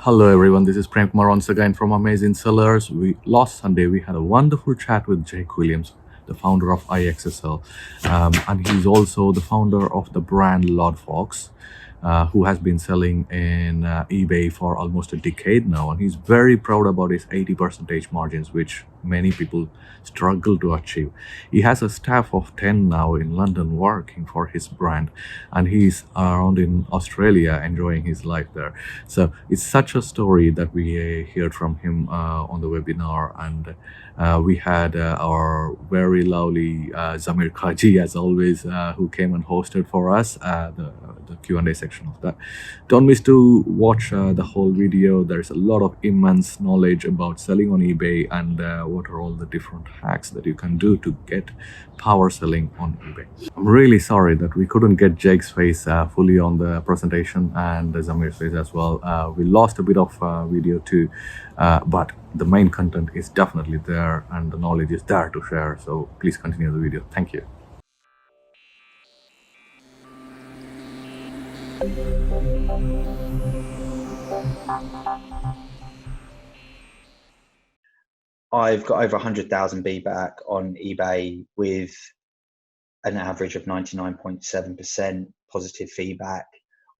Hello everyone, this is Prem Kumar once again from AmazinSellers. Last Sunday we had a wonderful chat with Jake Williams, the founder of iXesell, and he's also the founder of the brand Lord Fox, who has been selling in eBay for almost a decade now, and he's very proud about his 80% margins, which many people struggle to achieve. He has a staff of 10 now in London working for his brand, and he's around in Australia enjoying his life there. So it's such a story that we heard from him on the webinar, and we had our very lovely Zamir Kaji, as always, who came and hosted for us the Q&A section of that. Don't miss to watch the whole video. There's a lot of immense knowledge about selling on eBay and what are all the different hacks that you can do to get power selling on eBay. I'm really sorry that we couldn't get Jake's face fully on the presentation and Zamir's face as well. We lost a bit of video too, but the main content is definitely there and the knowledge is there to share. So please continue the video. Thank you. I've got over 100,000 feedback on eBay with an average of 99.7% positive feedback.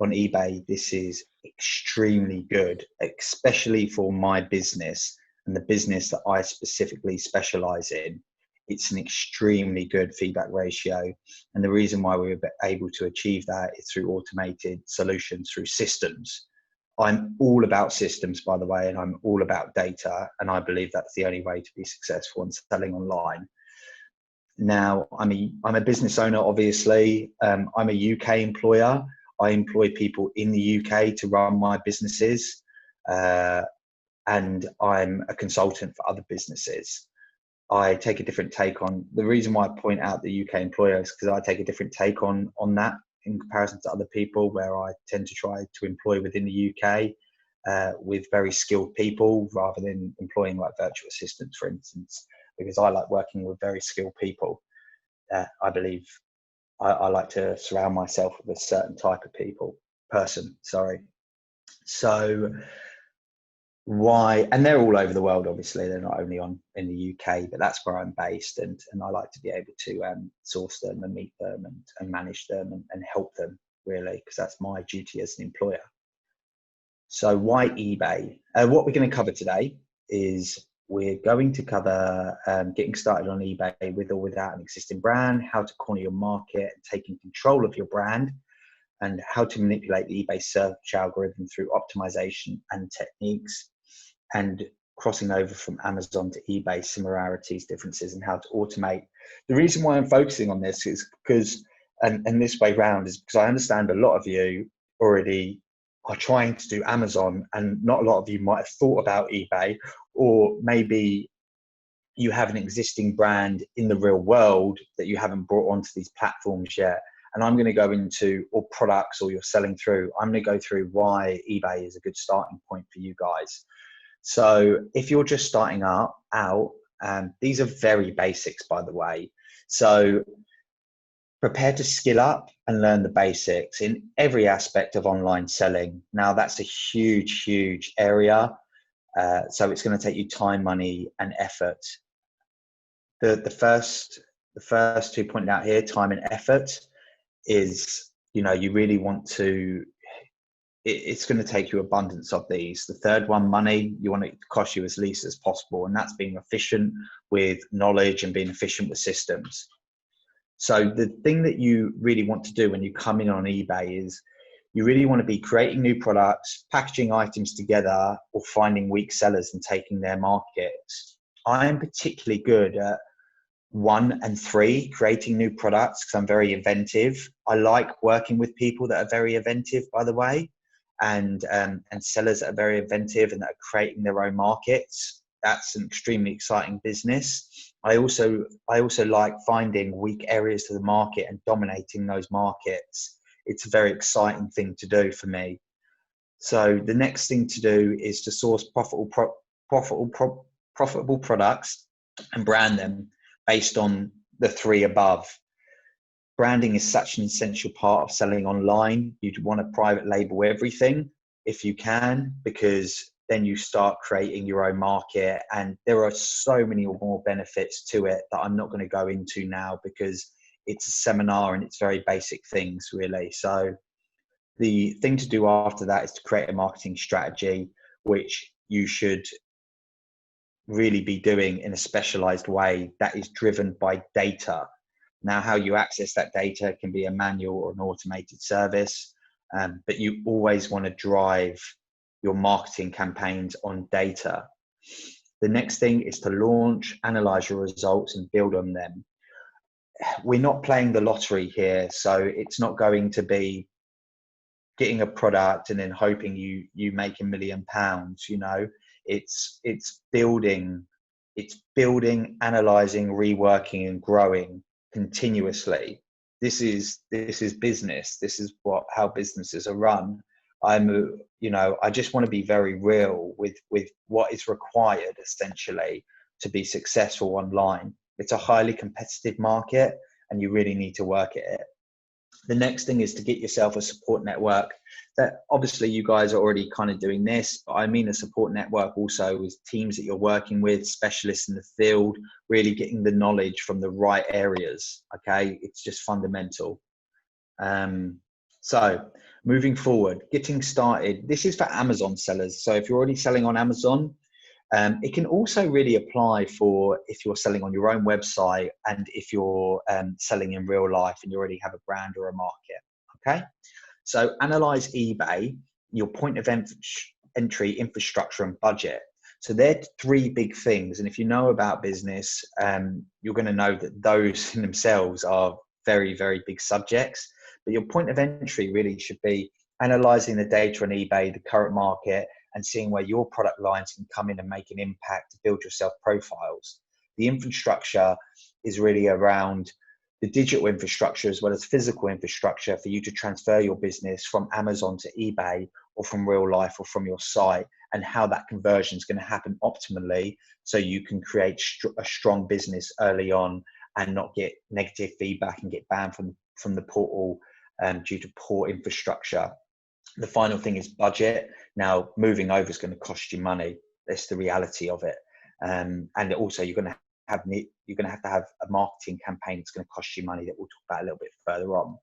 On eBay, this is extremely good, especially for my business and the business that I specifically specialize in. It's an extremely good feedback ratio. And the reason why we were able to achieve that is through automated solutions, through systems. I'm all about systems, by the way, and I'm all about data. And I believe that's the only way to be successful in selling online. Now, I'm a business owner, obviously. I'm a UK employer. I employ people in the UK to run my businesses. And I'm a consultant for other businesses. I take a different take on the reason why I point out the UK employer is because I take a different take on that in comparison to other people, where I tend to try to employ within the UK with very skilled people rather than employing like virtual assistants, for instance, because I like working with very skilled people. I believe I like to surround myself with a certain type of person. So why, and they're all over the world, obviously they're not only in the UK, but that's where I'm based, and I like to be able to source them and meet them and manage them and help them, really, because that's my duty as an employer. So why eBay? What we're going to cover today is we're going to cover getting started on eBay with or without an existing brand, how to corner your market and taking control of your brand, and how to manipulate the eBay search algorithm through optimization and techniques, and crossing over from Amazon to eBay, similarities, differences, and how to automate. The reason why I'm focusing on this is because, and this way round, is because I understand a lot of you already are trying to do Amazon, and not a lot of you might have thought about eBay, or maybe you have an existing brand in the real world that you haven't brought onto these platforms yet. And I'm going to go into, or products, or you're selling through, I'm going to go through why eBay is a good starting point for you guys. So if you're just starting out, these are very basics, by the way. So prepare to skill up and learn the basics in every aspect of online selling. Now that's a huge, huge area. So it's going to take you time, money, and effort. The first 2 pointed out here, time and effort, is, you really want to, it's going to take you abundance of these. The third one, money, you want it to cost you as least as possible. And that's being efficient with knowledge and being efficient with systems. So the thing that you really want to do when you come in on eBay is you really want to be creating new products, packaging items together, or finding weak sellers and taking their markets. I am particularly good at 1 and 3, creating new products, because I'm very inventive. I like working with people that are very inventive, by the way, and sellers that are very inventive and that are creating their own markets. That's an extremely exciting business. I also like finding weak areas of the market and dominating those markets. It's a very exciting thing to do for me. So the next thing to do is to source profitable products and brand them based on the 3 above. Branding is such an essential part of selling online. You'd want to private label everything, if you can, because then you start creating your own market. And there are so many more benefits to it that I'm not going to go into now because it's a seminar and it's very basic things really. So the thing to do after that is to create a marketing strategy, which you should really be doing in a specialized way that is driven by data. Now, how you access that data can be a manual or an automated service, but you always want to drive your marketing campaigns on data. The next thing is to launch, analyze your results, and build on them. We're not playing the lottery here, so it's not going to be getting a product and then hoping you make £1 million. You know, it's building, analyzing, reworking, and growing continuously. This is business. This is how businesses are run. I just want to be very real with what is required essentially to be successful online. It's a highly competitive market and you really need to work at it. The next thing is to get yourself a support network. That obviously you guys are already kind of doing this, but I mean a support network also with teams that you're working with, specialists in the field, really getting the knowledge from the right areas. Okay, it's just fundamental. So moving forward, getting started. This is for Amazon sellers. So if you're already selling on Amazon, it can also really apply for if you're selling on your own website and if you're selling in real life and you already have a brand or a market. Okay, so analyze eBay, your point of entry, infrastructure, and budget. So they're three big things. And if you know about business, you're going to know that those in themselves are very, very big subjects. But your point of entry really should be analyzing the data on eBay, the current market, and seeing where your product lines can come in and make an impact to build yourself profiles. The infrastructure is really around the digital infrastructure as well as physical infrastructure for you to transfer your business from Amazon to eBay or from real life or from your site, and how that conversion is going to happen optimally so you can create a strong business early on and not get negative feedback and get banned from the portal due to poor infrastructure. The final thing is budget. Now, moving over is going to cost you money. That's the reality of it. And also, you're going to have to have a marketing campaign that's going to cost you money that we'll talk about a little bit further on.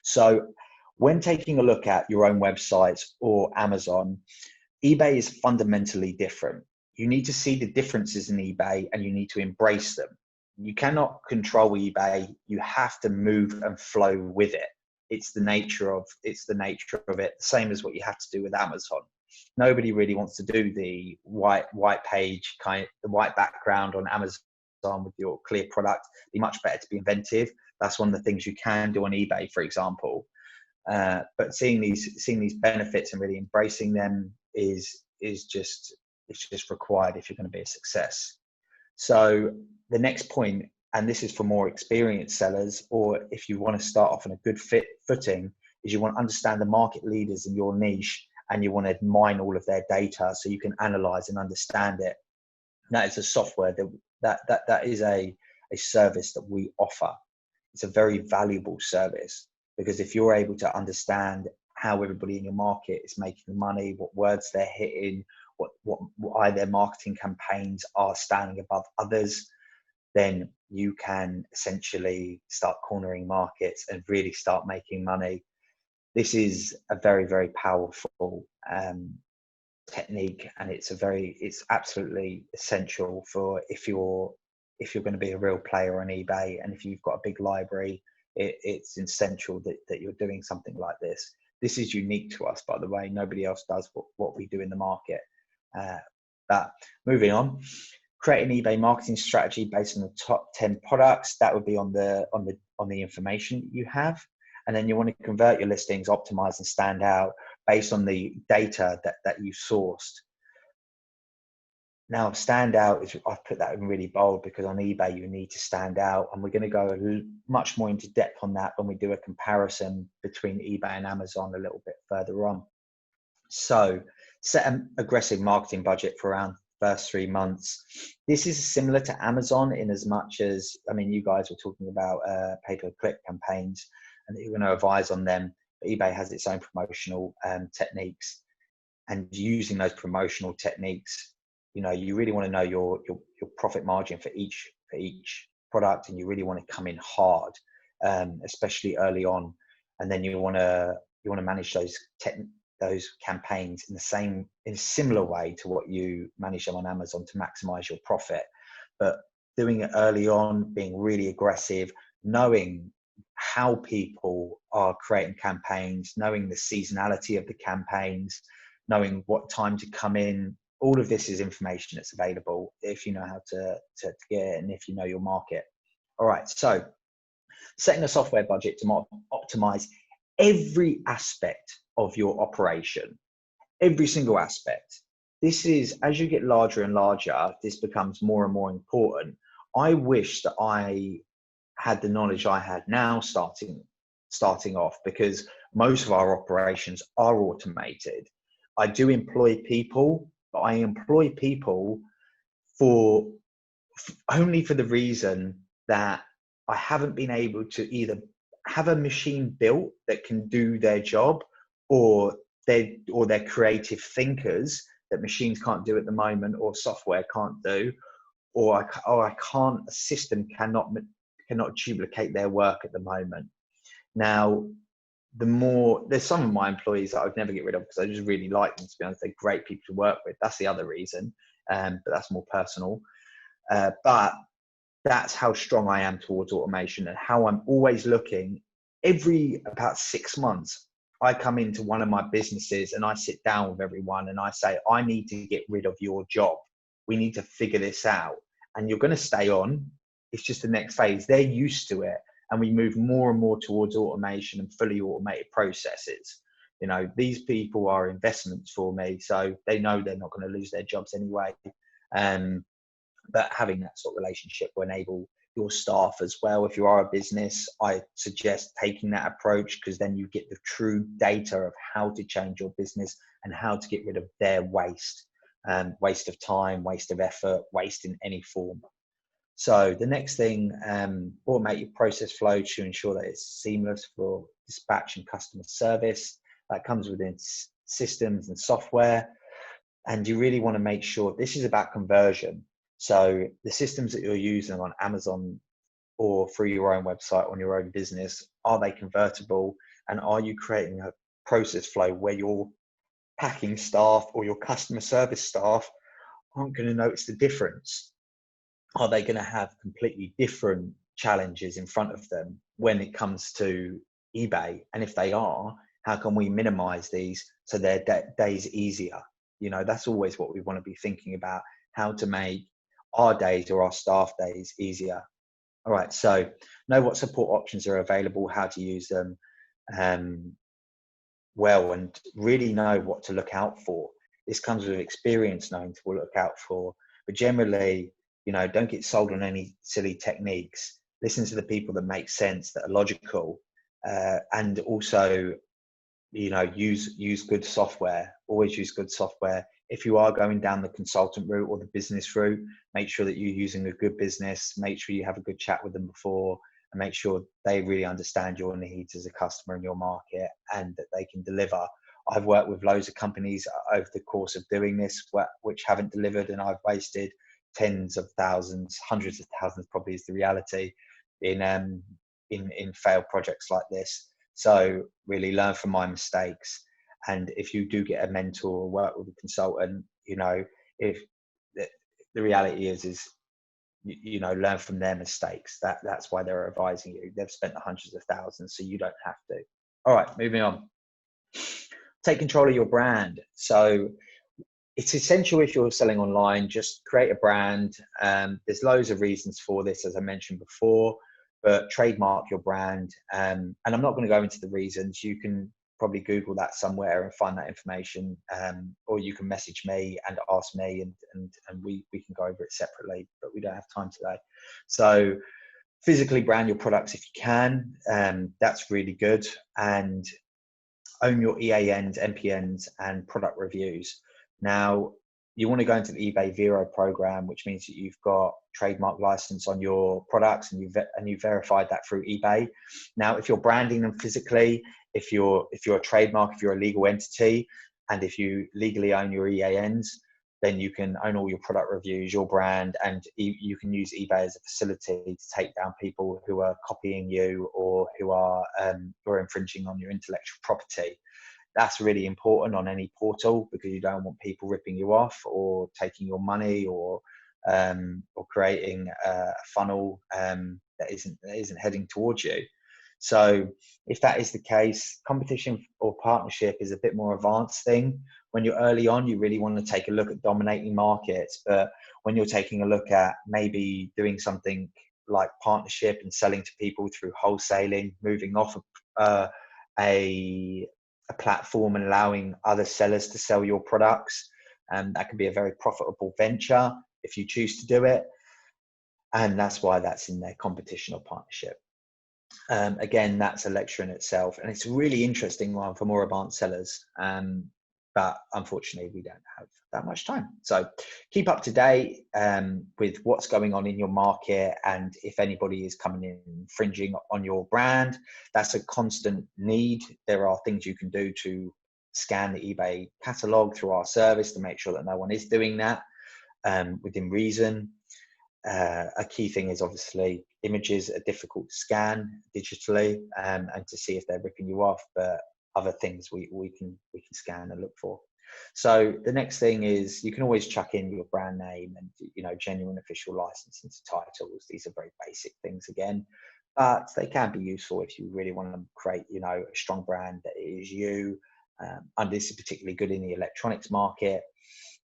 So, when taking a look at your own websites or Amazon, eBay is fundamentally different. You need to see the differences in eBay and you need to embrace them. You cannot control eBay. You have to move and flow with it. It's the nature of it. The same as what you have to do with Amazon. Nobody really wants to do the white page the white background on Amazon with your clear product. It'd be much better to be inventive. That's one of the things you can do on eBay, for example. But seeing these benefits and really embracing them is just required if you're going to be a success. So the next point, and this is for more experienced sellers, or if you want to start off on a good footing, is you want to understand the market leaders in your niche and you want to mine all of their data so you can analyze and understand it. And that is a software that is a service that we offer. It's a very valuable service because if you're able to understand how everybody in your market is making money, what words they're hitting, why their marketing campaigns are standing above others, then you can essentially start cornering markets and really start making money. This is a very, very powerful technique, and it's absolutely essential for if you're going to be a real player on eBay, and if you've got a big library, it's essential that you're doing something like this. This is unique to us, by the way. Nobody else does what we do in the market. But moving on, create an eBay marketing strategy based on the top 10 products. That would be on the information you have. And then you want to convert your listings, optimize and stand out based on the data that you've sourced. Now, stand out is, I've put that in really bold because on eBay you need to stand out, and we're going to go much more into depth on that when we do a comparison between eBay and Amazon a little bit further on. So set an aggressive marketing budget for around the first 3 months. This is similar to Amazon in as much as, I mean, you guys were talking about pay-per-click campaigns and you're going to advise on them, but eBay has its own promotional techniques. and using those promotional techniques. You know, you really want to know your profit margin for each product, and you really want to come in hard, especially early on. And then you want to manage those campaigns in a similar way to what you manage them on Amazon to maximize your profit. But doing it early on, being really aggressive, knowing how people are creating campaigns, knowing the seasonality of the campaigns, knowing what time to come in. All of this is information that's available if you know how to get it and if you know your market. All right, so setting a software budget to optimize every aspect of your operation, every single aspect. This is, as you get larger and larger, this becomes more and more important. I wish that I had the knowledge I had now starting off, because most of our operations are automated. I do employ people, but I employ people only for the reason that I haven't been able to either have a machine built that can do their job, or they're creative thinkers that machines can't do at the moment, or software can't do, or a system cannot duplicate their work at the moment. Now, there's some of my employees that I would never get rid of because I just really like them, to be honest. They're great people to work with. That's the other reason, but that's more personal. But that's how strong I am towards automation, and how I'm always looking. Every about 6 months, I come into one of my businesses and I sit down with everyone and I say, I need to get rid of your job. We need to figure this out. And you're going to stay on. It's just the next phase. They're used to it. And we move more and more towards automation and fully automated processes. You know, these people are investments for me, so they know they're not going to lose their jobs anyway. But having that sort of relationship will enable your staff as well. If you are a business, I suggest taking that approach, because then you get the true data of how to change your business and how to get rid of their waste of time, waste of effort, waste in any form. So the next thing, automate your process flow to ensure that it's seamless for dispatch and customer service. That comes within systems and software. And you really want to make sure this is about conversion. So the systems that you're using on Amazon or through your own website, on your own business, are they convertible? And are you creating a process flow where your packing staff or your customer service staff aren't going to notice the difference? Are they going to have completely different challenges in front of them when it comes to eBay? And if they are, how can we minimize these so their days easier? You know, that's always what we want to be thinking about, how to make our days or our staff days easier. All right, so know what support options are available, how to use them well, and really know what to look out for. This comes with experience, knowing to look out for. But generally, you know, don't get sold on any silly techniques. Listen to the people that make sense, that are logical, and also, you know, use good software. Always use good software. If you are going down the consultant route or the business route, make sure that you're using a good business. Make sure you have a good chat with them before, and make sure they really understand your needs as a customer in your market and that they can deliver. I've worked with loads of companies over the course of doing this which haven't delivered, and I've wasted tens of thousands, hundreds of thousands probably is the reality in failed projects like this. So really learn from my mistakes. And if you do get a mentor or work with a consultant, you know, if the reality is you know, learn from their mistakes. That's why they're advising you. They've spent the hundreds of thousands, so you don't have to. All right, moving on. Take control of your brand. So it's essential if you're selling online, just create a brand. There's loads of reasons for this, as I mentioned before, but trademark your brand. And I'm not going to go into the reasons. You can probably Google that somewhere and find that information, or you can message me and ask me, and we can go over it separately, but we don't have time today. So physically brand your products if you can. That's really good. And own your EANs, MPNs, and product reviews. Now, you want to go into the eBay Vero program, which means that you've got trademark license on your products and you verified that through eBay. Now, if you're branding them physically, if you're a trademark, if you're a legal entity, And if you legally own your EANs, then you can own all your product reviews, your brand, and you can use eBay as a facility to take down people who are copying you or who are infringing on your intellectual property. That's really important on any portal, because you don't want people ripping you off or taking your money, or creating a funnel that isn't heading towards you. So if that is the case, competition or partnership is a bit more advanced thing. When you're early on, you really want to take a look at dominating markets. But when you're taking a look at maybe doing something like partnership and selling to people through wholesaling, moving off a platform and allowing other sellers to sell your products, that can be a very profitable venture if you choose to do it. And that's why that's in their competition or partnership. Again, that's a lecture in itself, and it's a really interesting one for more advanced sellers. But unfortunately, we don't have that much time. So keep up to date with what's going on in your market, and if anybody is coming in infringing on your brand, that's a constant need. There are things you can do to scan the eBay catalog through our service to make sure that no one is doing that within reason. A key thing is obviously images are difficult to scan digitally and to see if they're ripping you off, but other things we can scan and look for. So the next thing is you can always chuck in your brand name and genuine official license into titles. These are very basic things again, but they can be useful if you really want to create a strong brand that is you. And this is particularly good in the electronics market.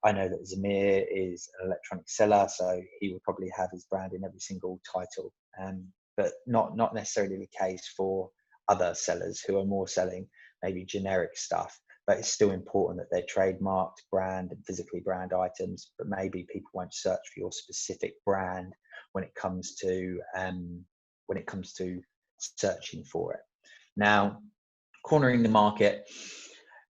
I know that Zamir is an electronic seller, so he would probably have his brand in every single title, but not necessarily the case for other sellers who are more selling maybe generic stuff. But it's still important that they're trademarked brand and physically brand items, but maybe people won't search for your specific brand when it comes to searching for it. Now, cornering the market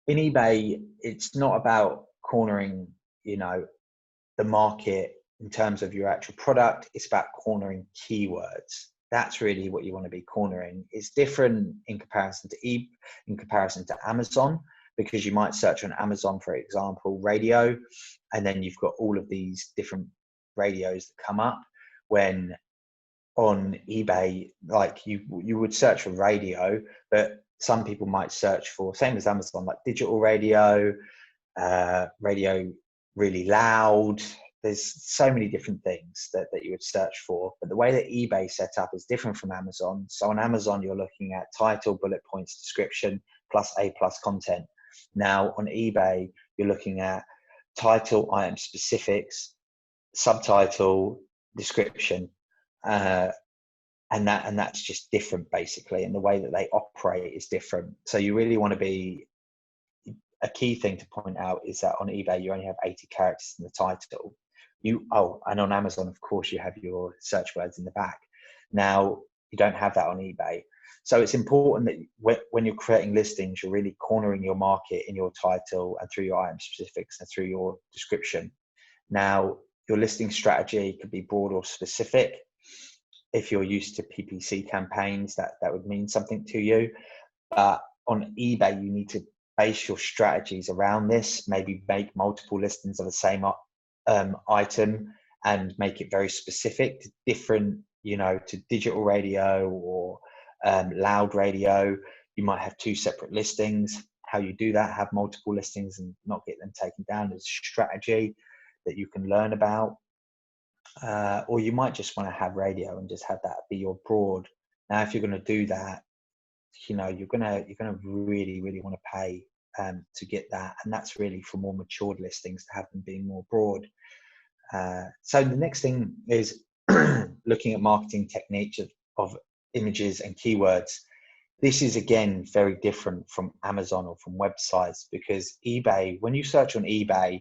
in eBay, it's not about cornering the market in terms of your actual product. It's about cornering keywords. That's really what you want to be cornering. It's different in comparison to Amazon, because you might search on Amazon, for example, radio, and then you've got all of these different radios that come up. When on eBay, like you would search for radio, but some people might search for, same as Amazon, like digital radio, radio really loud. There's so many different things that you would search for, but the way that eBay set up is different from Amazon. So on Amazon, you're looking at title, bullet points, description, plus A+ content. Now on eBay, you're looking at title, item specifics, subtitle, description, and that's just different basically. And the way that they operate is different. So you really want to be, a key thing to point out is that on eBay, you only have 80 characters in the title. And on Amazon, of course, you have your search words in the back. Now, you don't have that on eBay. So it's important that when you're creating listings, you're really cornering your market in your title and through your item specifics and through your description. Now, your listing strategy could be broad or specific. If you're used to PPC campaigns, that would mean something to you. But on eBay, you need to base your strategies around this. Maybe make multiple listings of the same item and make it very specific to different, to digital radio or loud radio. You might have two separate listings. How you do that, have multiple listings and not get them taken down, is a strategy that you can learn about. Or you might just want to have radio and just have that be your broad. Now, if you're going to do that, you're going to really, really want to pay to get that. And that's really for more matured listings, to have them being more broad. So the next thing is looking at marketing techniques of images and keywords. This is again very different from Amazon or from websites, because eBay, when you search on eBay,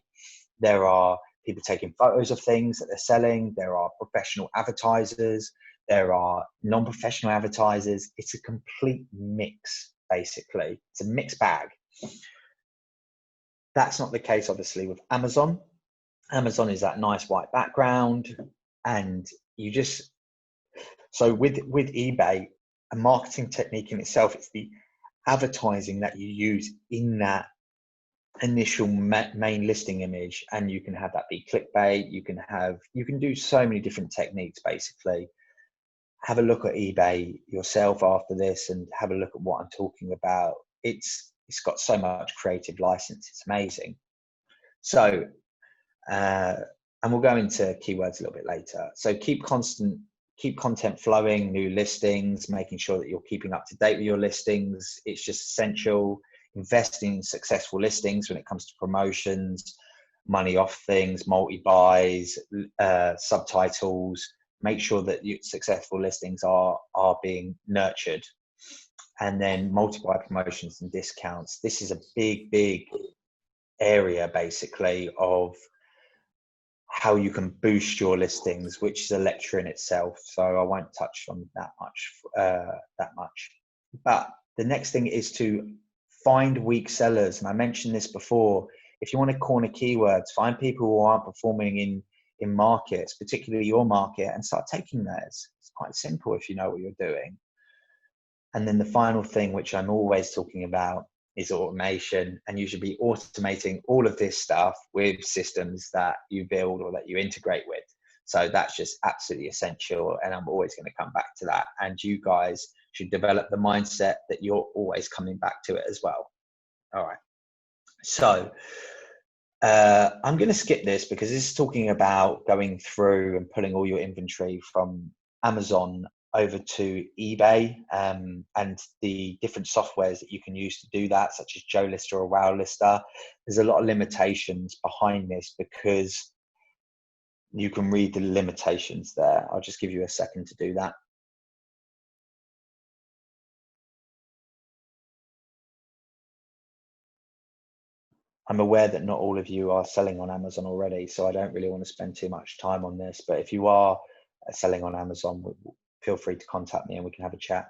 there are people taking photos of things that they're selling. There are professional advertisers. There are non-professional advertisers. It's a complete mix, basically. It's a mixed bag. That's not the case, obviously, with Amazon. Amazon is that nice white background, and so with eBay, a marketing technique in itself, it's the advertising that you use in that initial main listing image, and you can have that be clickbait. You can do so many different techniques. Basically, have a look at eBay yourself after this and have a look at what I'm talking about. It's got so much creative license. It's amazing. So and we'll go into keywords a little bit later. So keep content flowing, new listings, making sure that you're keeping up to date with your listings. It's just essential. Investing in successful listings when it comes to promotions, money off things, multi-buys, subtitles. Make sure that your successful listings are being nurtured. And then multiply promotions and discounts. This is a big area basically of how you can boost your listings, which is a lecture in itself. So I won't touch on that much. But the next thing is to find weak sellers. And I mentioned this before. If you want to corner keywords, find people who aren't performing in markets, particularly your market, and start taking theirs. It's quite simple if you know what you're doing. And then the final thing, which I'm always talking about, is automation, and you should be automating all of this stuff with systems that you build or that you integrate with. So that's just absolutely essential, and I'm always going to come back to that. And you guys should develop the mindset that you're always coming back to it as well. All right. So I'm going to skip this because this is talking about going through and pulling all your inventory from Amazon over to eBay, and the different softwares that you can use to do that, such as Joe Lister or Wow Lister. There's a lot of limitations behind this because you can read the limitations there. I'll just give you a second to do that. I'm aware that not all of you are selling on Amazon already, so I don't really want to spend too much time on this. But if you are selling on Amazon, feel free to contact me and we can have a chat.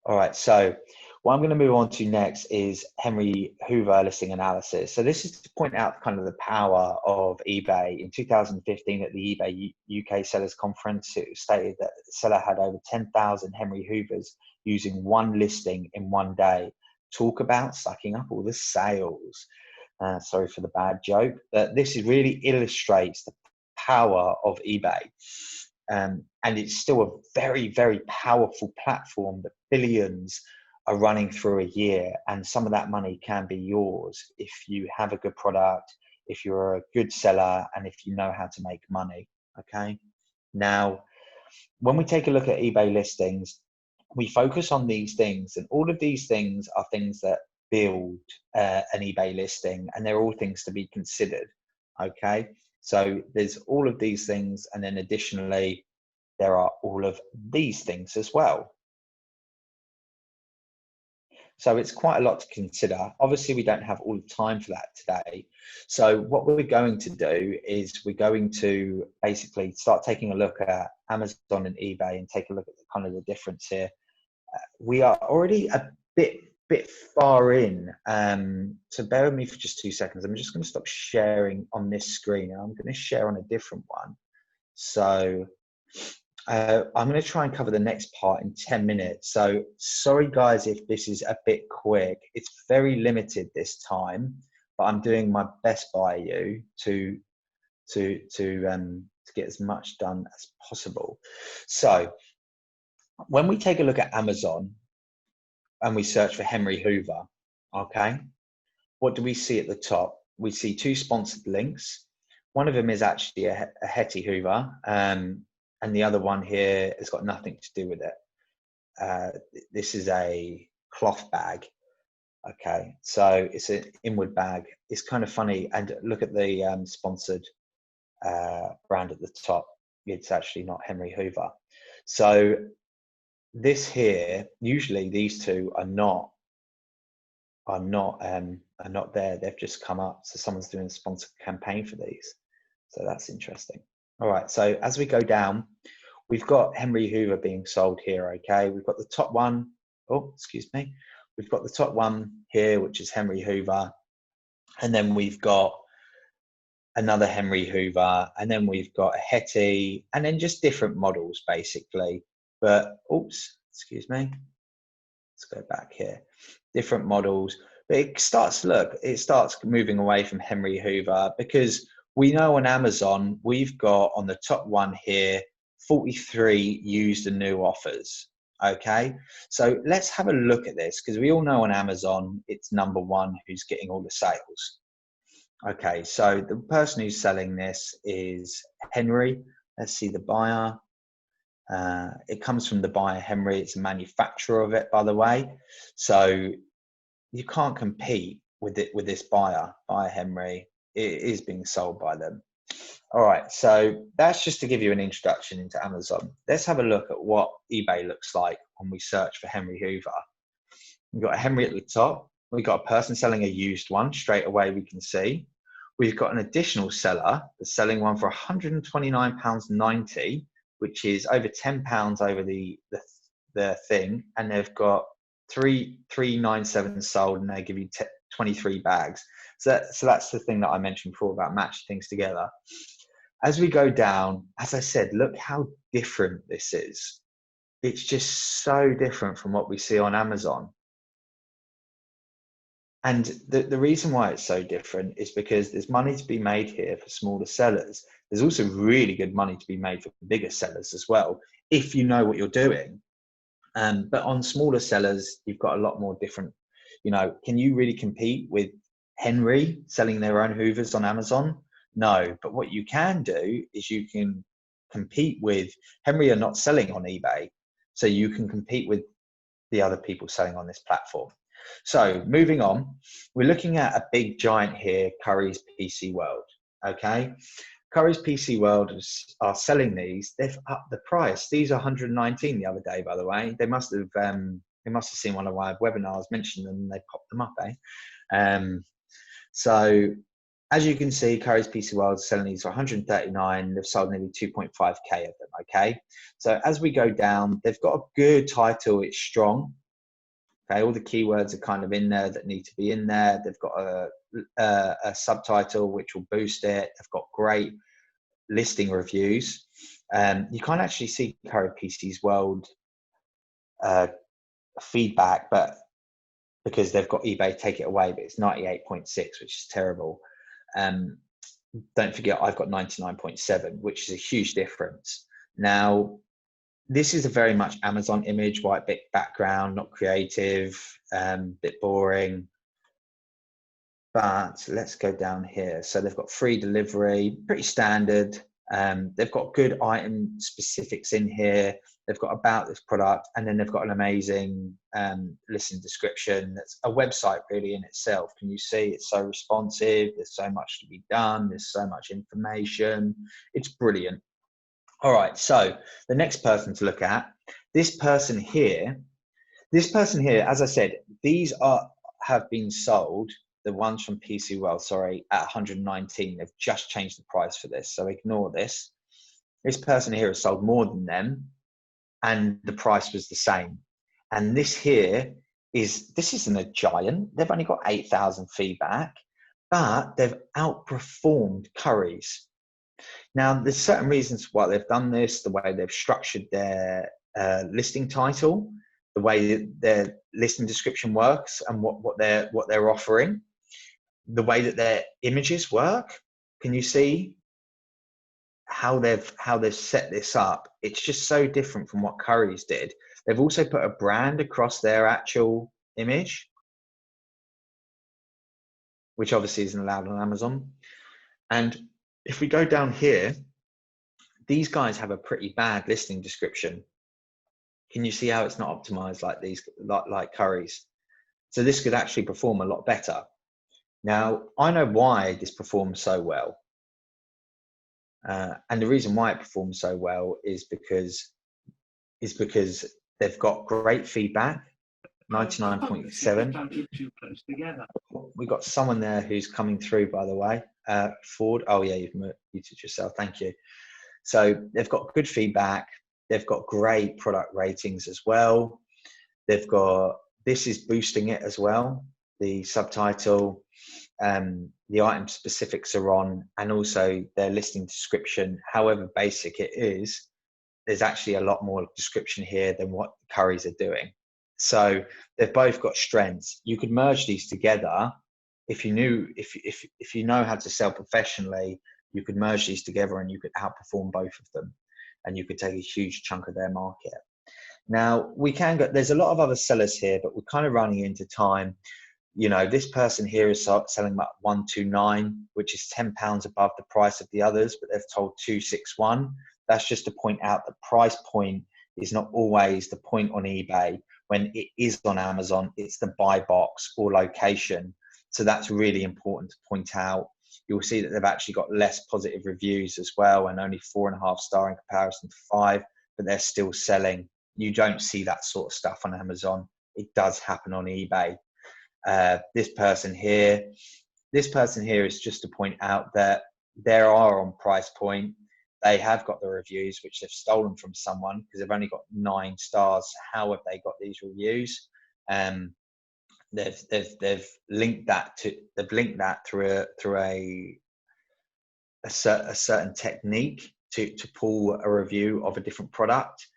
All right, so what I'm going to move on to next is Henry Hoover listing analysis. So this is to point out kind of the power of eBay. In 2015 at the eBay UK Sellers Conference, it was stated that the seller had over 10,000 Henry Hoovers using one listing in one day. Talk about sucking up all the sales. Sorry for the bad joke, but this really illustrates the power of eBay. And it's still a very powerful platform that billions are running through a year, and some of that money can be yours if you have a good product, if you're a good seller, and if you know how to make money. Okay, now when we take a look at eBay listings, we focus on these things, and all of these things are things that build an eBay listing, and they're all things to be considered. Okay, so there's all of these things, and then additionally there are all of these things as well. So it's quite a lot to consider. Obviously, we don't have all the time for that today. So what we're going to do is we're going to basically start taking a look at Amazon and eBay and take a look at the kind of the difference here. We are already a bit far in. So bear with me for just 2 seconds. I'm just going to stop sharing on this screen. I'm going to share on a different one. So I'm going to try and cover the next part in 10 minutes. So sorry guys if this is a bit quick. It's very limited this time, but I'm doing my best by you to get as much done as possible. So when we take a look at Amazon and we search for Henry Hoover, okay, what do we see at the top? We see 2 sponsored links. One of them is actually a Hetty Hoover, and the other one here has got nothing to do with it. This is a cloth bag. Okay, so it's an inward bag. It's kind of funny. And look at the sponsored brand at the top. It's actually not Henry Hoover. So this here, usually these two are not there. They've just come up. So someone's doing a sponsored campaign for these. So that's interesting. All right, so as we go down, we've got Henry Hoover being sold here, okay? We've got the top one. Oh, excuse me. We've got the top one here, which is Henry Hoover. And then we've got another Henry Hoover. And then we've got a Hetty, and then just different models, basically. But, oops, excuse me. Let's go back here. Different models. But it starts moving away from Henry Hoover, because we know on Amazon, we've got on the top one here, 43 used and new offers. Okay, so let's have a look at this, because we all know on Amazon, it's number one who's getting all the sales. Okay, so the person who's selling this is Henry. Let's see the buyer. It comes from the buyer, Henry. It's a manufacturer of it, by the way. So you can't compete with this buyer, Henry. It is being sold by them. All right, so that's just to give you an introduction into Amazon. Let's have a look at what eBay looks like when we search for Henry Hoover. We've got a Henry at the top. We've got a person selling a used one. Straight away we can see. We've got an additional seller that's selling one for £129.90, which is over £10 over the thing, and they've got 397 sold, and they give you 23 bags. So that's the thing that I mentioned before about matching things together. As we go down, as I said, look how different this is. It's just so different from what we see on Amazon. And the reason why it's so different is because there's money to be made here for smaller sellers. There's also really good money to be made for bigger sellers as well, if you know what you're doing. But on smaller sellers, you've got a lot more different, can you really compete with Henry selling their own Hoovers on Amazon? No, but what you can do is you can compete with Henry are not selling on eBay. So you can compete with the other people selling on this platform. So moving on, we're looking at a big giant here, Curry's PC World. Okay, Curry's PC World are selling these. They've upped the price. These are 119 the other day, by the way. They must have seen one of my webinars mention them, and they popped them up, So as you can see, Curry's PC World is selling these for 139. They've sold nearly 2.5k of them. Okay, so as we go down, they've got a good title. It's strong. Okay, all the keywords are kind of in there that need to be in there. They've got a subtitle which will boost it. They've got great listing reviews. You can't actually see Curry PC's World feedback, but because they've got eBay take it away, but it's 98.6, which is terrible. Don't forget, I've got 99.7, which is a huge difference. Now, this is a very much Amazon image, white bit background, not creative, bit boring. But let's go down here. So they've got free delivery, pretty standard. They've got good item specifics in here. They've got about this product, and then they've got an amazing listing description. That's a website really in itself. Can you see it's so responsive? There's so much to be done. There's so much information. It's brilliant. All right, so the next person to look at, this person here, as I said, these have been sold, the ones from PC World, sorry, at 119. They've just changed the price for this, so ignore this. This person here has sold more than them, and the price was the same. And this isn't a giant. They've only got 8,000 feedback, but they've outperformed Curry's. Now, there's certain reasons why they've done this, the way they've structured their listing title, the way their listing description works, and what they're offering, the way that their images work. Can you see how they've set this up? It's just so different from what Curry's did. They've also put a brand across their actual image, which obviously isn't allowed on Amazon. And if we go down here, these guys have a pretty bad listing description. Can you see how it's not optimized like Curry's? So this could actually perform a lot better. Now, I know why this performs so well. And the reason why it performs so well is because they've got great feedback, 99.7. We got someone there who's coming through, by the way. Ford. Oh yeah, you've muted yourself. Thank you. So they've got good feedback. They've got great product ratings as well. They've got, this is boosting it as well. The subtitle, the item specifics are on, and also their listing description, however basic it is, there's actually a lot more description here than what Curry's are doing. So they've both got strengths. You could merge these together if you knew, if you know how to sell professionally, you could merge these together and you could outperform both of them, and you could take a huge chunk of their market. Now we can go, there's a lot of other sellers here, but we're kind of running into time. You know, this person here is selling about 129, which is £10 above the price of the others, but they've told 261. That's just to point out the price point is not always the point on eBay. When it is on Amazon, it's the buy box or location. So that's really important to point out. You'll see that they've actually got less positive reviews as well, and only 4.5 star in comparison to 5, but they're still selling. You don't see that sort of stuff on Amazon. It does happen on eBay. This person here is just to point out that they are on price point. They have got the reviews, which they've stolen from someone, because they've only got 9 stars. How have they got these reviews? They've linked that through a certain technique to pull a review of a different product.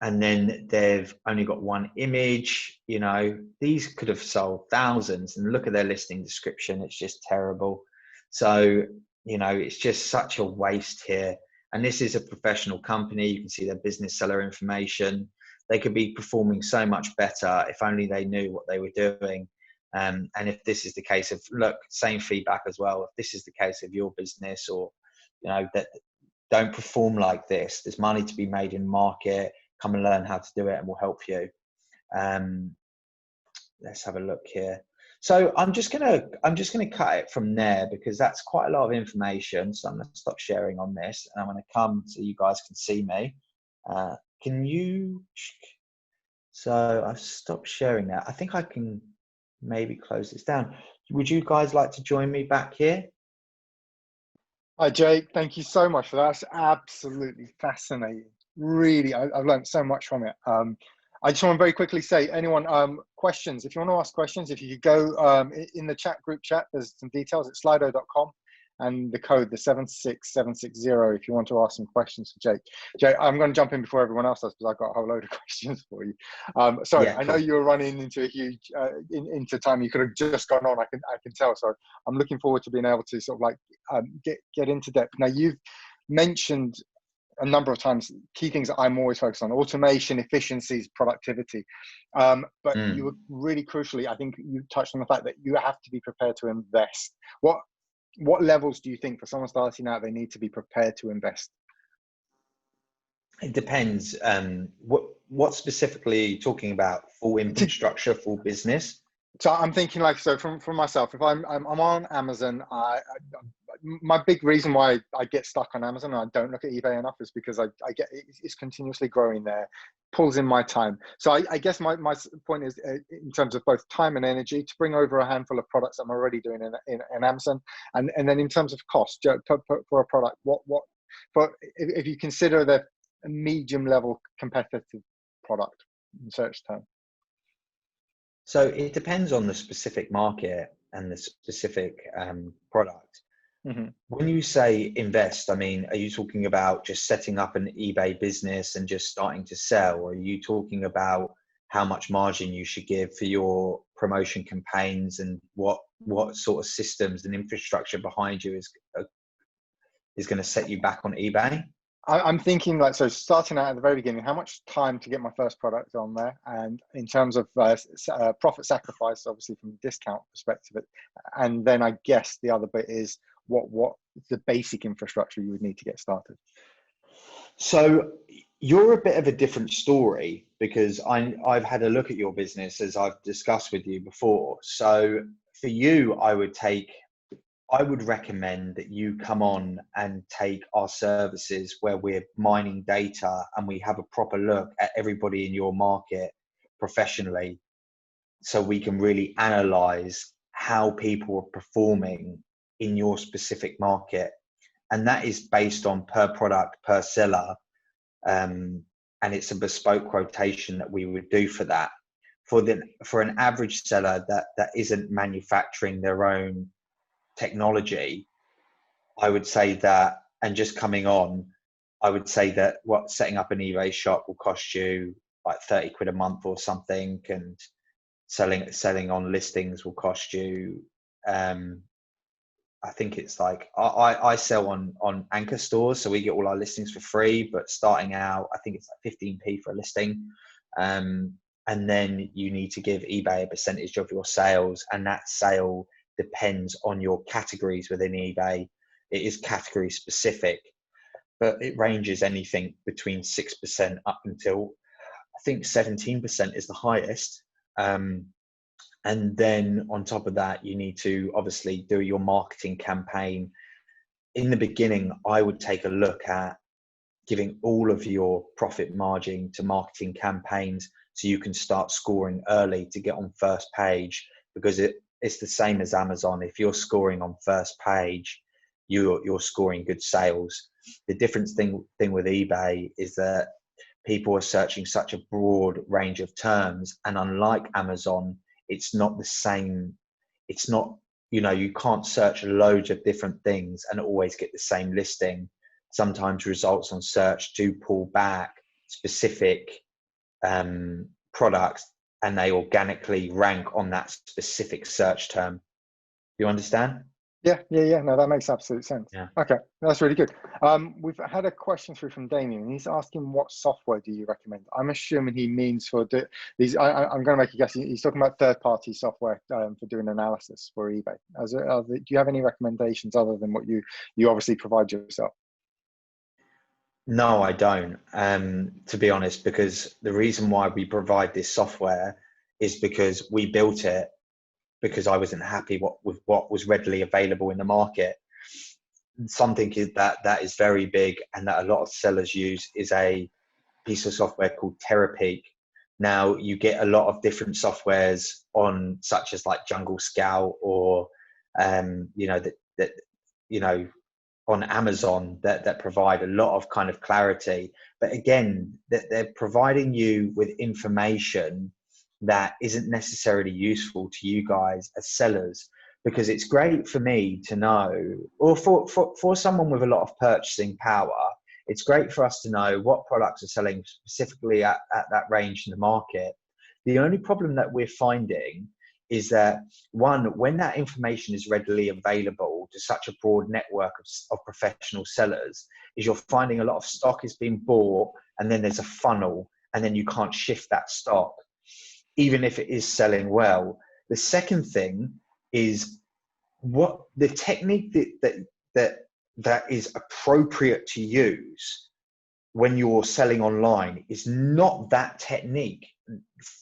And then they've only got 1 image. You know, these could have sold thousands, and look at their listing description. It's just terrible. So, you know, it's just such a waste here. And this is a professional company. You can see their business seller information. They could be performing so much better if only they knew what they were doing. And if this is the case of, look, same feedback as well. If this is the case of your business, or, you know, that don't perform like this, there's money to be made in market. Come and learn how to do it, and we'll help you. Let's have a look here. So I'm just gonna cut it from there, because that's quite a lot of information. So I'm gonna stop sharing on this, and I'm gonna come so you guys can see me. Can you? So I've stopped sharing that. I think I can maybe close this down. Would you guys like to join me back here? Hi, Jake. Thank you so much for that. That's absolutely fascinating. Really, I've learned so much from it. I just want to very quickly say, anyone, questions, if you want to ask questions, if you could go in the group chat, there's some details at slido.com, and the code, the 76760, if you want to ask some questions for Jake. Jake, I'm going to jump in before everyone else does, because I've got a whole load of questions for you. Sorry, yeah, I know you're running into a huge, into time. You could have just gone on, I can tell. So I'm looking forward to being able to sort of like get into depth. Now, you've mentioned a number of times key things that I'm always focused on: automation, efficiencies, productivity. But you were really crucially, I think you touched on the fact that you have to be prepared to invest. What levels do you think, for someone starting out, they need to be prepared to invest? It depends. What specifically are you talking about? Full infrastructure, full business? So I'm thinking, like, so from myself, if I'm on Amazon, my big reason why I get stuck on Amazon and I don't look at eBay enough is because I get it's continuously growing there, pulls in my time. So I guess my point is, in terms of both time and energy, to bring over a handful of products I'm already doing in Amazon, and then in terms of cost for a product, if you consider the medium level competitive product in search term. So it depends on the specific market and the specific product. Mm-hmm. When you say invest, I mean, are you talking about just setting up an eBay business and just starting to sell? Or are you talking about how much margin you should give for your promotion campaigns, and what sort of systems and infrastructure behind you is going to set you back on eBay? I'm thinking, like, so starting out at the very beginning, how much time to get my first product on there, and in terms of profit sacrifice, obviously from a discount perspective, and then I guess the other bit is what the basic infrastructure you would need to get started. So you're a bit of a different story, because I've had a look at your business, as I've discussed with you before. So for you, I would recommend that you come on and take our services where we're mining data and we have a proper look at everybody in your market professionally, so we can really analyze how people are performing in your specific market. And that is based on per product, per seller. And it's a bespoke quotation that we would do for that. For an average seller that isn't manufacturing their own technology, I would say that, and just coming on, I would say that setting up an eBay shop will cost you like 30 quid a month or something, and selling on listings will cost you, I think it's like, I sell on Anchor stores, so we get all our listings for free, but starting out, I think it's like 15p for a listing. And then you need to give eBay a percentage of your sales, and that sale depends on your categories within eBay. It is category specific, but it ranges anything between 6% up until, I think 17% is the highest. And then on top of that, you need to obviously do your marketing campaign. In the beginning, I would take a look at giving all of your profit margin to marketing campaigns, so you can start scoring early to get on first page, because it's the same as Amazon. If you're scoring on first page, you're scoring good sales. The difference thing with eBay is that people are searching such a broad range of terms, and unlike Amazon, it's not the same. It's not, you can't search loads of different things and always get the same listing. Sometimes results on search do pull back specific products, and they organically rank on that specific search term. Do you understand? Yeah. No, that makes absolute sense. Yeah. Okay, that's really good. We've had a question through from Damien. He's asking, what software do you recommend? I'm assuming he means for these. I'm going to make a guess. He's talking about third-party software for doing analysis for eBay. Do you have any recommendations other than what you obviously provide yourself? No, I don't. To be honest, because the reason why we provide this software is because we built it because I wasn't happy with what was readily available in the market. Something that is very big and that a lot of sellers use is a piece of software called Terapeak. Now, you get a lot of different softwares on, such as like Jungle Scout, or on Amazon that provide a lot of kind of clarity. But again, they're providing you with information that isn't necessarily useful to you guys as sellers, because it's great for me to know, or for someone with a lot of purchasing power, it's great for us to know what products are selling specifically at that range in the market. The only problem that we're finding is that, one, when that information is readily available to such a broad network of professional sellers, is you're finding a lot of stock is being bought, and then there's a funnel, and then you can't shift that stock, even if it is selling well. The second thing is, what the technique that is appropriate to use when you're selling online is not that technique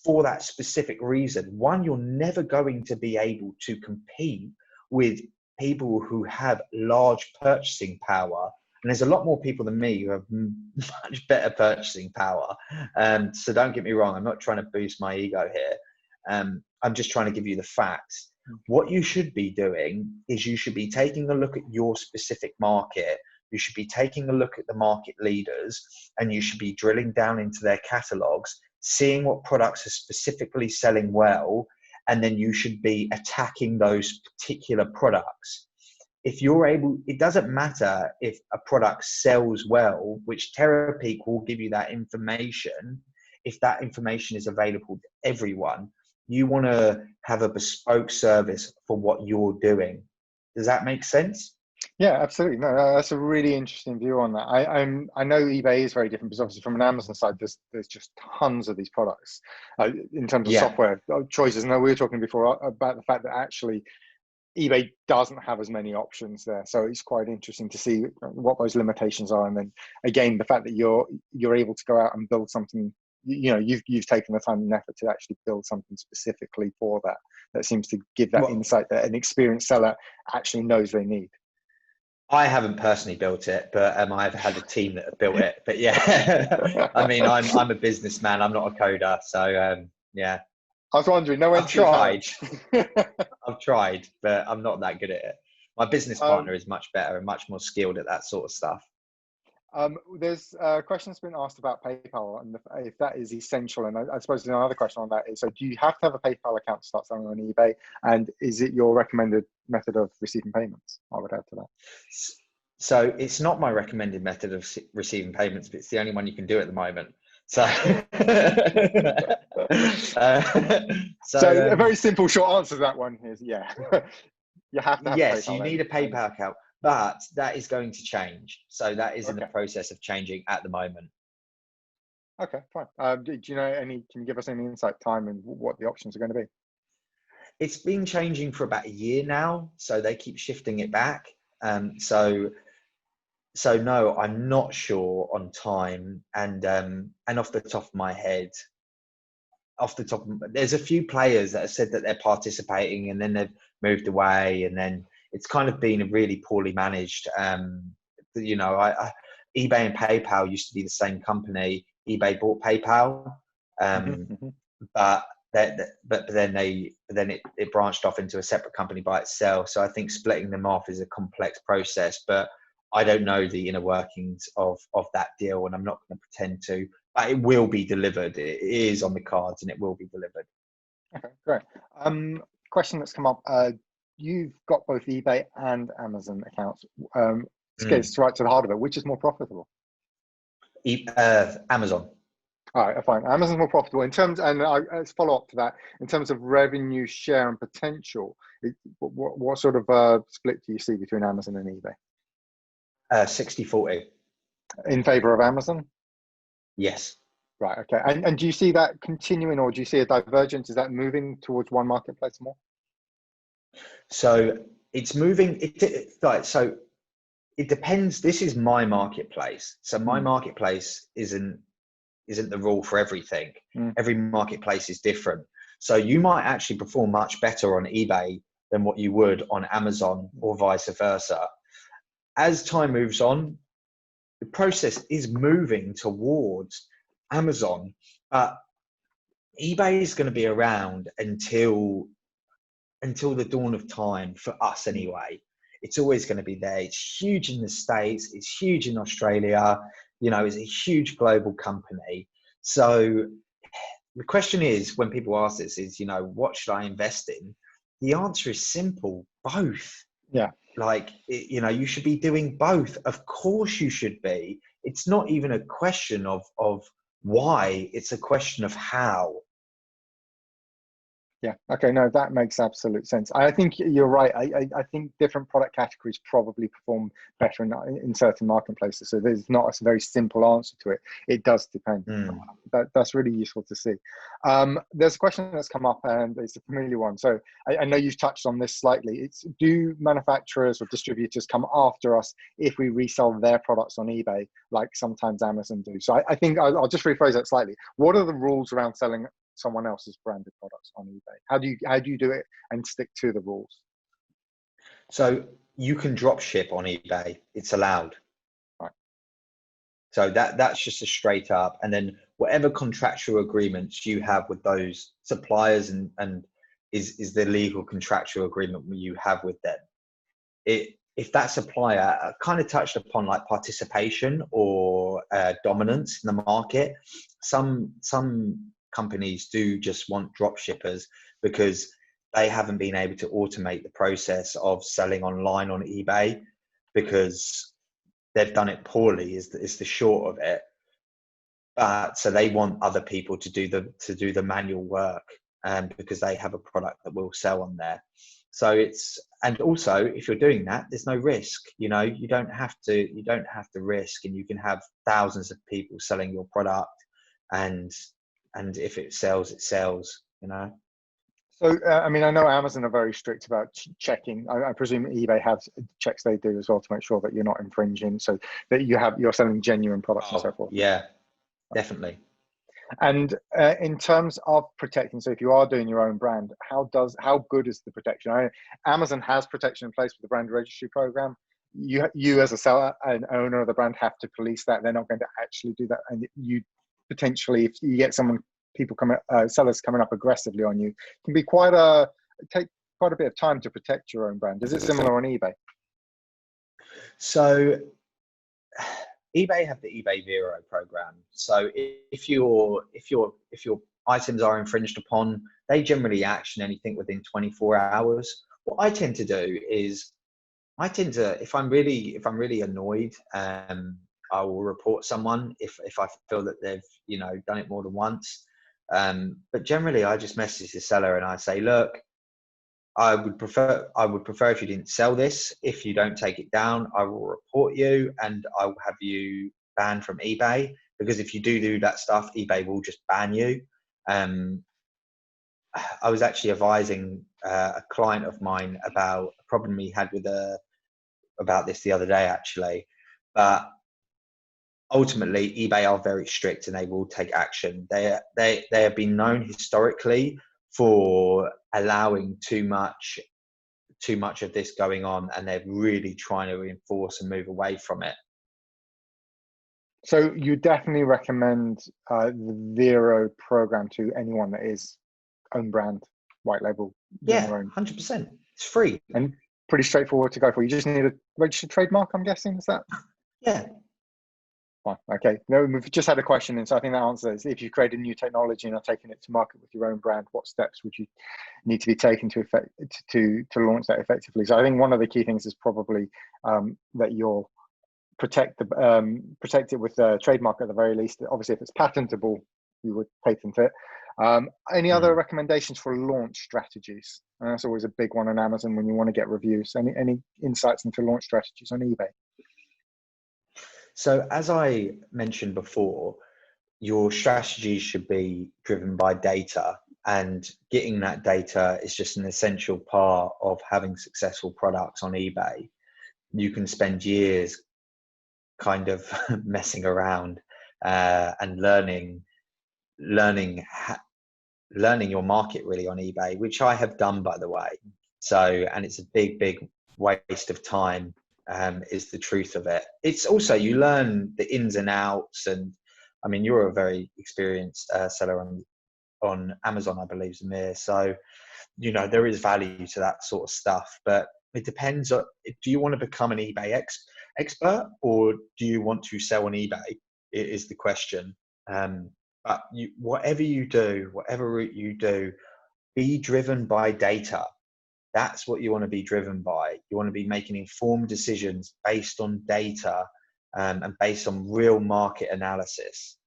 for that specific reason. One, you're never going to be able to compete with people who have large purchasing power. And there's a lot more people than me who have much better purchasing power. So don't get me wrong, I'm not trying to boost my ego here. I'm just trying to give you the facts. What you should be doing is you should be taking a look at your specific market. You should be taking a look at the market leaders, and you should be drilling down into their catalogs, seeing what products are specifically selling well, and then you should be attacking those particular products. If you're able, it doesn't matter if a product sells well, which Terapeak will give you that information. If that information is available to everyone, you want to have a bespoke service for what you're doing. Does that make sense? Yeah, absolutely. No, that's a really interesting view on that. I know eBay is very different, because obviously from an Amazon side, there's just tons of these products in terms of software choices. Now, we were talking before about the fact that actually eBay doesn't have as many options there, so it's quite interesting to see what those limitations are. And then again, the fact that you're able to go out and build something, you've taken the time and effort to actually build something specifically for that seems to give that insight that an experienced seller actually knows they need. I haven't personally built it, but I've had a team that have built it. But yeah, I mean, I'm a businessman. I'm not a coder, so yeah. I was wondering. No, I've tried, but I'm not that good at it. My business partner is much better and much more skilled at that sort of stuff. There's a question that's been asked about PayPal and if that is essential. And I suppose another question on that is, so do you have to have a PayPal account to start selling on eBay? And is it your recommended method of receiving payments? I would add to that. So it's not my recommended method of receiving payments, but it's the only one you can do at the moment. So, So a very simple short answer to that one is yeah. You have to have a yes, PayPal you then. need a PayPal account, but that is going to change. So that is in the Okay. process of changing at the moment. Okay, fine. Do you know any? Can you give us any insight time and what the options are going to be? It's been changing for about a year now, so they keep shifting it back. So no, I'm not sure on time, and off the top of my head, there's a few players that have said that they're participating, and then they've moved away, and then it's kind of been really poorly managed. You know, eBay and PayPal used to be the same company. eBay bought PayPal, but then it branched off into a separate company by itself. So I think splitting them off is a complex process, but I don't know the inner workings of that deal, and I'm not going to pretend to. But it will be delivered. It is on the cards, and it will be delivered. Okay, great. Question that's come up. You've got both eBay and Amazon accounts. Let's get right to the heart of it. Which is more profitable? Amazon. All right, fine. Amazon's more profitable in terms, and let's follow up to that in terms of revenue share and potential. What sort of split do you see between Amazon and eBay? 60-40. In favor of Amazon? Yes. Right. Okay. And do you see that continuing, or do you see a divergence? Is that moving towards one marketplace more? So it's moving. So it depends. This is my marketplace. So my marketplace isn't the rule for everything. Every marketplace is different. So you might actually perform much better on eBay than what you would on Amazon, or vice versa. As time moves on, the process is moving towards Amazon, but eBay is going to be around until the dawn of time, for us anyway. It's always going to be there. It's huge in the States. It's huge in Australia. You know, it's a huge global company. So the question is, when people ask this, is, you know, what should I invest in? The answer is simple: both. Yeah. Like, you know, you should be doing both. Of course you should be. It's not even a question of why, it's a question of how. Yeah. Okay. No, that makes absolute sense. I think you're right. I think different product categories probably perform better in certain marketplaces. So there's not a very simple answer to it. It does depend. That's really useful to see. There's a question that's come up, and it's a familiar one. So I know you've touched on this slightly. It's, do manufacturers or distributors come after us if we resell their products on eBay, like sometimes Amazon do? So I think I'll just rephrase that slightly. What are the rules around selling someone else's branded products on eBay? How do you do it and stick to the rules? So you can drop ship on eBay. It's allowed. Right. So that's just a straight up, and then whatever contractual agreements you have with those suppliers and is the legal contractual agreement you have with them. If that supplier kind of touched upon like participation or dominance in the market, some companies do just want drop shippers because they haven't been able to automate the process of selling online on eBay, because they've done it poorly is the short of it. So they want other people to do the manual work, because they have a product that will sell on there. So and also, if you're doing that, there's no risk. You know, you don't have to risk, and you can have thousands of people selling your product, and if it sells, it sells, you know. So, I mean, I know Amazon are very strict about checking. I presume eBay has checks they do as well to make sure that you're not infringing, so that you're selling genuine products and so forth. Yeah, definitely. And in terms of protecting, so if you are doing your own brand, how good is the protection? Amazon has protection in place with the brand registry program. You as a seller and owner of the brand have to police that. They're not going to actually do that, and you potentially, if you get sellers coming up aggressively on you, can be take quite a bit of time to protect your own brand. Is it similar on eBay? So eBay have the eBay Vero program. So if your items are infringed upon, they generally action anything within 24 hours. What I tend to do is, if I'm really annoyed, I will report someone if I feel that they've, you know, done it more than once. But generally, I just message the seller and I say, look, I would prefer if you didn't sell this. If you don't take it down, I will report you and I will have you banned from eBay, because if you do that stuff, eBay will just ban you. I was actually advising a client of mine about a problem he had with about this the other day, actually. But ultimately, eBay are very strict and they will take action. They have been known historically for allowing too much of this going on, and they're really trying to enforce and move away from it. So you definitely recommend the Vero program to anyone that is own brand, white label. Yeah, 100%. It's free and pretty straightforward to go for. You just need a registered trademark, I'm guessing. Is that? Yeah. Fine. Okay. No, we've just had a question, and so I think that answers. If you create a new technology and are taking it to market with your own brand, what steps would you need to be taken to launch that effectively? So I think one of the key things is probably that you'll protect it with a trademark at the very least. Obviously, if it's patentable, you would patent it. Any other recommendations for launch strategies? That's always a big one on Amazon when you want to get reviews. Any insights into launch strategies on eBay? So as I mentioned before, your strategy should be driven by data, and getting that data is just an essential part of having successful products on eBay. You can spend years kind of messing around and learning your market really on eBay, which I have done, by the way. So, and it's a big waste of time, is the truth of it. It's also, you learn the ins and outs, and I mean, you're a very experienced seller on Amazon, I believe, Zamir. So, you know, there is value to that sort of stuff, but it depends on, do you want to become an eBay expert, or do you want to sell on eBay? It is the question. But whatever route you do, be driven by data. That's what you want to be driven by. You want to be making informed decisions based on data, and based on real market analysis.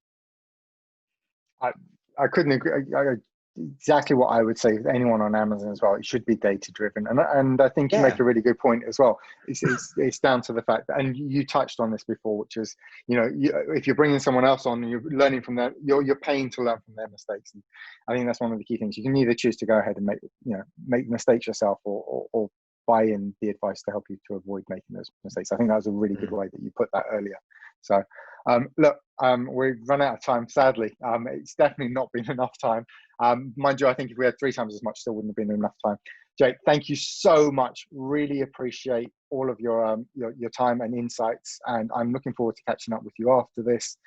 I couldn't agree. Exactly what I would say to anyone on Amazon as well. It should be data driven, and I think you make a really good point as well. It's down to the fact that, and you touched on this before, which is, you know, if you're bringing someone else on and you're learning from them, you're paying to learn from their mistakes. And I think that's one of the key things. You can either choose to go ahead and make mistakes yourself, or buy in the advice to help you to avoid making those mistakes. I think that was a really good way that you put that earlier. So look, we've run out of time, sadly. It's definitely not been enough time. Mind you, I think if we had 3 times as much, still wouldn't have been enough time. Jake, thank you so much. Really appreciate all of your time and insights, and I'm looking forward to catching up with you after this.